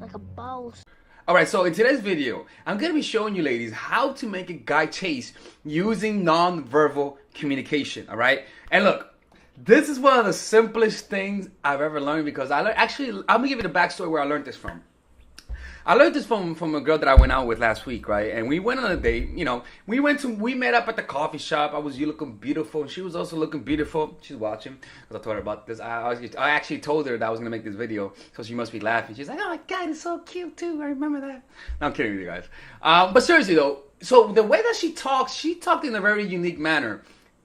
like a boss. Alright, so in today's video, I'm going to be showing you ladies how to make a guy chase using non-verbal communication, alright? And look, this is one of the simplest things I've ever learned because I'm going to give you the backstory where I learned this from. I learned this from a girl that I went out with last week, right? And we went on a date. You know, we met up at the coffee shop. You looking beautiful, and she was also looking beautiful. She's watching because I told her about this. I actually told her that I was gonna make this video, so she must be laughing. She's like, "Oh my god, it's so cute too. I remember that." No, I'm kidding with you guys. But seriously though, so the way that she talked in a very unique manner.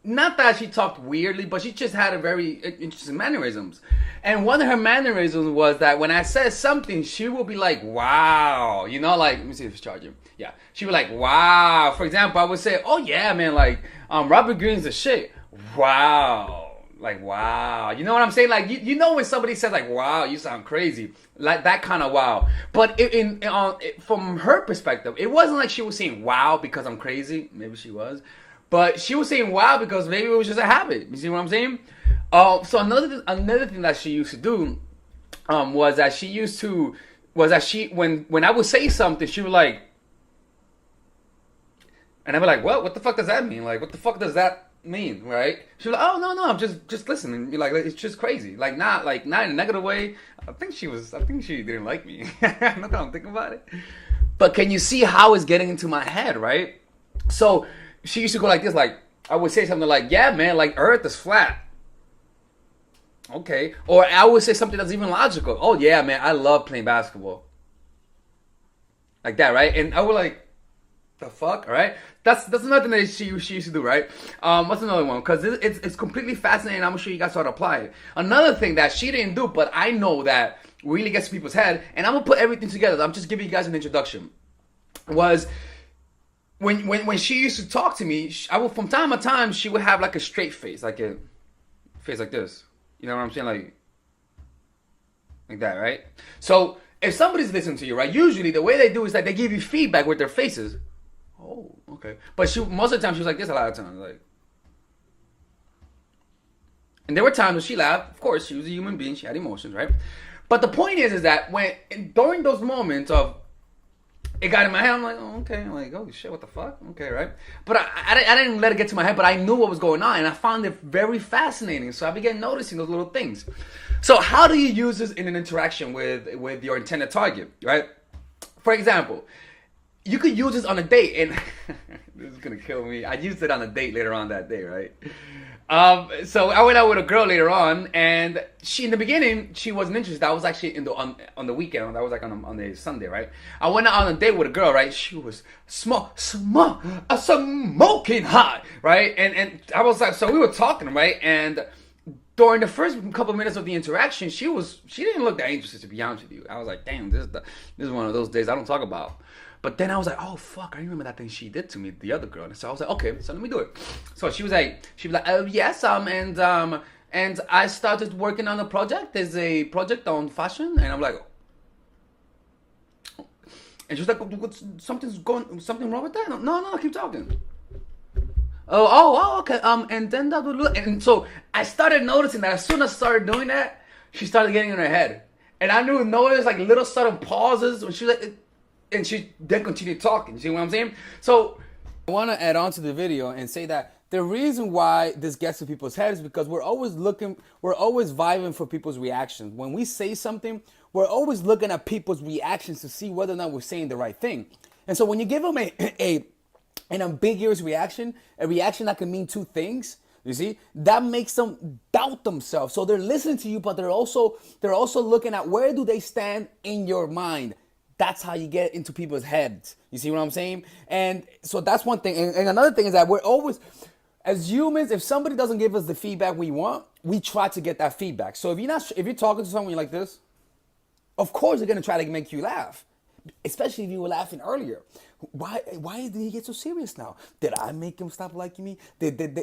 Not that she talked weirdly, but she just had a very interesting mannerisms. And one of her mannerisms was that when I said something, she would be like, wow. You know, like, let me see if it's charging. Yeah. She would like, wow. For example, I would say, oh yeah, man, like, Robert Greene's the shit. Wow. Like, wow. You know what I'm saying? Like, you know when somebody says like, wow, you sound crazy. Like that kind of wow. But from her perspective, it wasn't like she was saying wow because I'm crazy. Maybe she was. But she was saying wow because maybe it was just a habit. You see what I'm saying? So another thing that she used to do was that when I would say something, she would like, and I'd be like, what the fuck does that mean? Like, what the fuck does that mean? Right? She was like, oh no, I'm just listening. You're like, it's just crazy. Like not in a negative way. I think she didn't like me. Not that I'm thinking about it. But can you see how it's getting into my head, right? So she used to go like this, like, I would say something like, yeah, man, like, Earth is flat. Okay. Or I would say something that's even logical. Oh, yeah, man, I love playing basketball. Like that, right? And I would like, the fuck, all right? That's another thing that she used to do, right? What's another one? Because it's completely fascinating. I'm sure you guys ought to apply it. Another thing that she didn't do, but I know that really gets to people's head, and I'm going to put everything together. I'm just giving you guys an introduction, was when she used to talk to me, from time to time, she would have like a straight face, like a face like this. You know what I'm saying? Like that, right? So if somebody's listening to you, right, usually the way they do is that they give you feedback with their faces. Oh, okay. But most of the time, she was like this a lot of times. Like, and there were times when she laughed. Of course, she was a human being. She had emotions, right? But the point is that during those moments of, it got in my head. I'm like, oh, okay. I'm like, oh shit, what the fuck? Okay, right? But I didn't let it get to my head, but I knew what was going on, and I found it very fascinating. So I began noticing those little things. So how do you use this in an interaction with your intended target, right? For example, you could use this on a date, and this is gonna kill me. I used it on a date later on that day, right? So I went out with a girl later on, and in the beginning, she wasn't interested. I was actually on the weekend. That was like on the Sunday, right? I went out on a date with a girl, right? She was smoking hot, right? And I was like, so we were talking, right? And during the first couple of minutes of the interaction, she didn't look that interested, to be honest with you. I was like, damn, this is one of those days I don't talk about. But then I was like, oh fuck, I remember that thing she did to me, the other girl. And so I was like, okay, so let me do it. So she was like, oh yes, and I started working on a project. There's a project on fashion, and I'm like, and she was like, something wrong with that? No, keep talking. Oh, okay. And then and so I started noticing that as soon as I started doing that, she started getting in her head, and I knew notice like little sudden pauses when she was like. And she then continued talking. You see what I'm saying? So I want to add on to the video and say that the reason why this gets to people's heads is because we're always vibing for people's reactions. When we say something, we're always looking at people's reactions to see whether or not we're saying the right thing. And so when you give them an ambiguous reaction, a reaction that can mean two things, you see, that makes them doubt themselves. So they're listening to you, but they're also looking at where do they stand in your mind. That's how you get into people's heads. You see what I'm saying? And so that's one thing. And another thing is that we're always, as humans, if somebody doesn't give us the feedback we want, we try to get that feedback. So if you're talking to someone like this, of course they're gonna try to make you laugh, especially if you were laughing earlier. Why did he get so serious now? Did I make him stop liking me?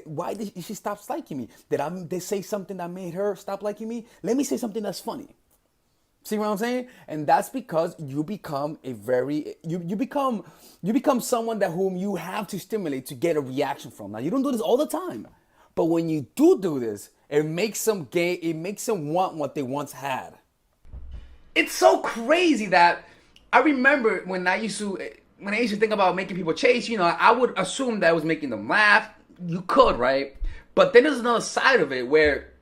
Why did she stop liking me? Did they say something that made her stop liking me? Let me say something that's funny. See what I'm saying? And that's because you become you become someone that whom you have to stimulate to get a reaction from. Now you don't do this all the time, but when you do this, it makes them want what they once had. it's so crazy that I remember when I used to think about making people chase, I would assume that I was making them laugh. You could, right? But then there's another side of it where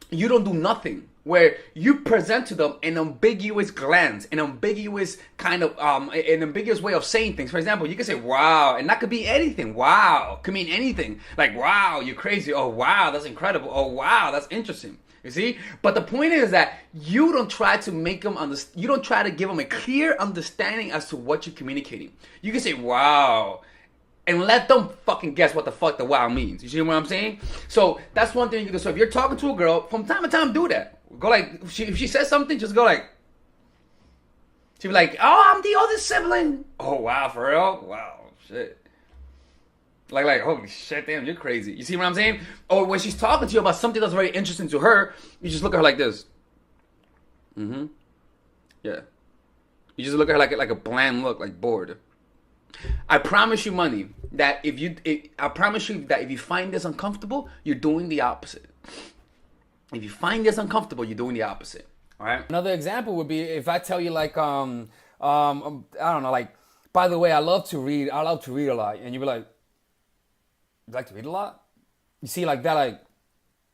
you don't do nothing, where you present to them an ambiguous glance, an ambiguous kind of an ambiguous way of saying things. For example, you can say wow, and that could be anything. Wow could mean anything. Like, wow, you're crazy. Oh, wow, that's incredible. Oh, wow, that's interesting. You see? But the point is that you don't try to make them understand. You don't try to give them a clear understanding as to what you're communicating. You can say wow, and let them fucking guess what the fuck the wow means. You see what I'm saying? So that's one thing you can do. So if you're talking to a girl, from time to time, do that. Go like, if she says something, just go like, she'll be like, oh, I'm the oldest sibling. Oh, wow, for real? Wow, shit. Like, holy shit, damn, you're crazy. You see what I'm saying? Or when she's talking to you about something that's very interesting to her, you just look at her like this. Mm-hmm. Yeah. You just look at her like a bland look, like bored. I promise you money that if you find this uncomfortable, you're doing the opposite. If you find this uncomfortable, you're doing the opposite. All right. Another example would be if I tell you like I don't know, like, by the way, I love to read a lot, and you'd be like, you like to read a lot? You see, like that, like,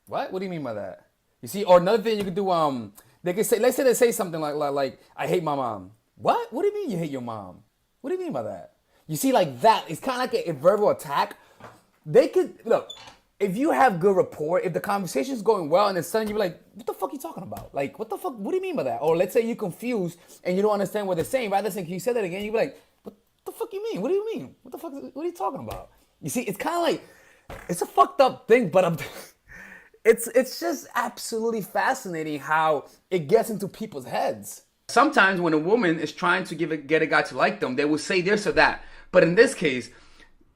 what? What do you mean by that? You see, or another thing you could do, they could say, let's say they say something like I hate my mom. What? What do you mean you hate your mom? What do you mean by that? You see, like that, it's kind of like a verbal attack. They could, look, if you have good rapport, if the conversation's going well, and then suddenly you're like, what the fuck are you talking about? Like, what the fuck, what do you mean by that? Or let's say you're confused and you don't understand what they're saying. Rather than, can you say that again? You'd be like, what the fuck you mean? What do you mean? What the fuck, what are you talking about? You see, it's kind of like, it's a fucked up thing, but it's just absolutely fascinating how it gets into people's heads. Sometimes when a woman is trying to get a guy to like them, they will say this or that. But in this case,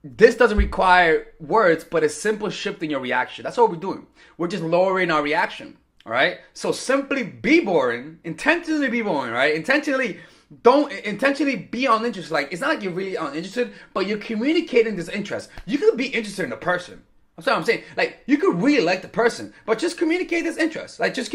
this doesn't require words, but a simple shift in your reaction. That's all we're doing. We're just lowering our reaction, all right? So simply be boring, intentionally be boring, right? Intentionally be uninterested. Like, it's not like you're really uninterested, but you're communicating this interest. You could be interested in the person. That's what I'm saying. Like, you could really like the person, but just communicate this interest. Like, just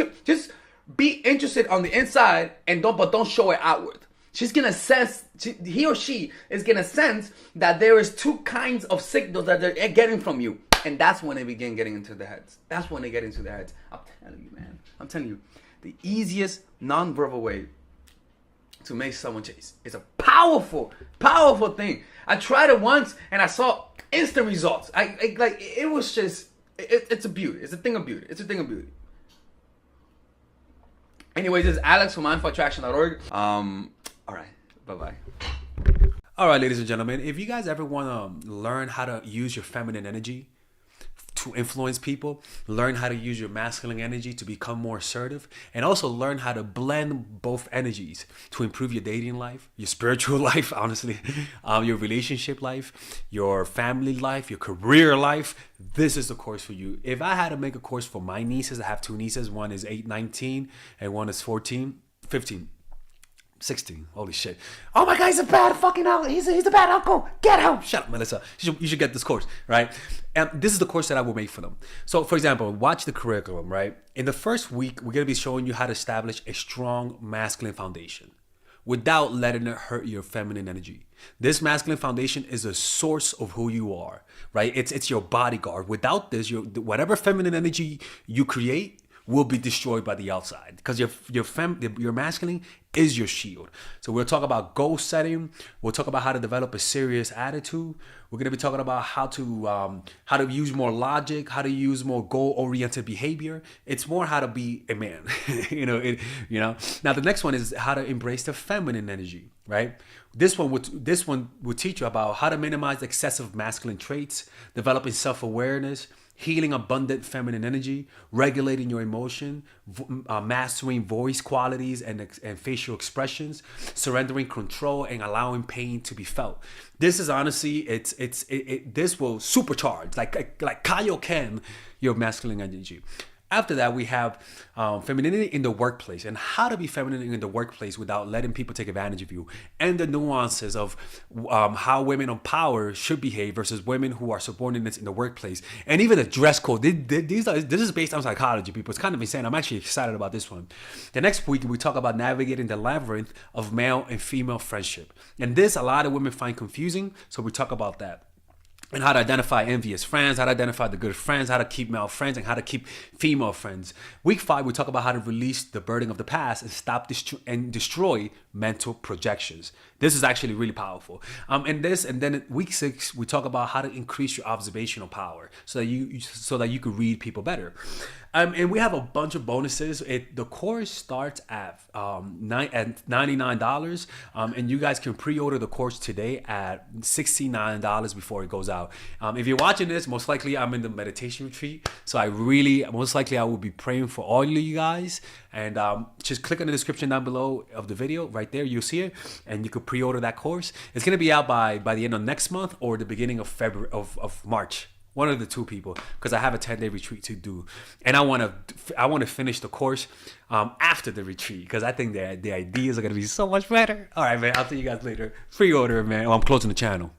be interested on the inside and don't show it outward. She's gonna sense, he or she is gonna sense that there is two kinds of signals that they're getting from you, and that's when they begin getting into their heads. That's when they get into their heads. I'm telling you, man. I'm telling you, the easiest nonverbal way to make someone chase is a powerful, powerful thing. I tried it once and I saw instant results. It was just, it's a beauty. It's a thing of beauty. It's a thing of beauty. Anyways, this is Alex from mindfulattraction.org. All right. Bye-bye. All right, ladies and gentlemen, if you guys ever want to learn how to use your feminine energy to influence people, learn how to use your masculine energy to become more assertive, and also learn how to blend both energies to improve your dating life, your spiritual life, honestly, your relationship life, your family life, your career life, this is the course for you. If I had to make a course for my nieces, I have two nieces, one is 19 and one is 15. 16. Holy shit. Oh my God, he's a bad fucking uncle. He's a bad uncle. Get out. Shut up, Melissa. You should get this course, right? And this is the course that I will make for them. So, for example, watch the curriculum, right? In the first week, we're going to be showing you how to establish a strong masculine foundation without letting it hurt your feminine energy. This masculine foundation is a source of who you are, right? It's your bodyguard. Without this, whatever feminine energy you create will be destroyed by the outside, because your masculine is your shield. So we'll talk about goal setting. We'll talk about how to develop a serious attitude. We're going to be talking about how to use more logic, how to use more goal-oriented behavior. It's more how to be a man. Now the next one is how to embrace the feminine energy, right? This one will teach you about how to minimize excessive masculine traits, developing self-awareness, healing abundant feminine energy, regulating your emotion, mastering voice qualities and facial expressions, surrendering control, and allowing pain to be felt. This is honestly, this will supercharge, like Kaioken, your masculine energy. After that, we have femininity in the workplace and how to be feminine in the workplace without letting people take advantage of you, and the nuances of how women of power should behave versus women who are subordinates in the workplace, and even the dress code. This is based on psychology, people. It's kind of insane. I'm actually excited about this one. The next week, we talk about navigating the labyrinth of male and female friendship. And this, a lot of women find confusing, so we talk about that. And how to identify envious friends, how to identify the good friends, how to keep male friends, and how to keep female friends. Week 5, we talk about how to release the burden of the past and stop and destroy mental projections. This is actually really powerful. And then week 6, we talk about how to increase your observational power so that you can read people better. And we have a bunch of bonuses. The course starts at $99, and you guys can pre-order the course today at $69 before it goes out. If you're watching this, most likely I'm in the meditation retreat, so most likely I will be praying for all of you guys. And just click on the description down below of the video. Right there, you'll see it, and you can pre-order that course. It's gonna be out by the end of next month or the beginning of February of March. One of the two, people, because I have a 10-day retreat to do, and I want to finish the course after the retreat, because I think the ideas are gonna be so much better. All right, man. I'll see you guys later. Pre-order, man. Oh, I'm closing the channel.